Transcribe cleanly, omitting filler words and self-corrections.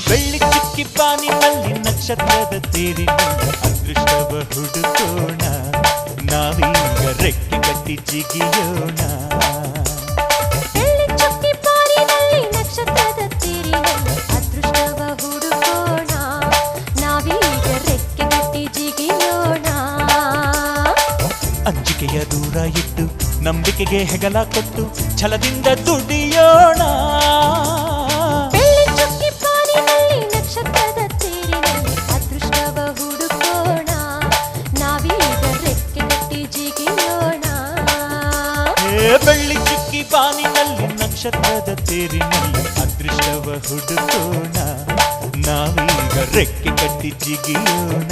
ಬೆಳ್ಳಿ ಚಿಕ್ಕಿ ಪಾನಿನಲ್ಲಿ ನಕ್ಷತ್ರದ ತೇರಿನಿಂದ ಅದೃಷ್ಟವ ಹುಡುಕೋಣ ನಾವೀಗ ರೆಕ್ಕೆ ಕಟ್ಟಿ ಜಿಗಿಯೋಣ ಬೆಳ್ಳಿ ಚುಕ್ಕಿ ಪಾನಿನಲ್ಲಿ ನಕ್ಷತ್ರದ ತೇರಿನಲ್ಲಿ ಅದೃಷ್ಟವ ಹುಡುಕೋಣ ನಾವೀಗ ರೆಕ್ಕೆ ಕಟ್ಟಿ ಜಿಗಿಯೋಣ ಅಂಜಿಕೆಯ ದೂರ ಇಟ್ಟು ನಂಬಿಕೆಗೆ ಹೆಗಲ ಕೊಟ್ಟು ಛಲದಿಂದ ದುಡಿಯೋಣ ಬೆಳ್ಳಿ ಚುಕ್ಕಿ ಪಾನಿನಲ್ಲಿ ನಕ್ಷತ್ರದ ತೇರಿನಲ್ಲಿ ಅದೃಷ್ಟವ ಹುಡುಕೋಣ ನಾವೀಗ ರೆಕ್ಕೆ ಕಟ್ಟಿ ಜಿಗಿಯೋಣ ಬೆಳ್ಳಿ ಚಿಕ್ಕಿ ಪಾನಿನಲ್ಲಿ ನಕ್ಷತ್ರದ ತೇರಿನಲ್ಲಿ ಅದೃಷ್ಟವ ಹುಡುಕೋಣ ನಾವೀಗ ರೆಕ್ಕೆ ಕಟ್ಟಿ ಜಿಗಿಯೋಣ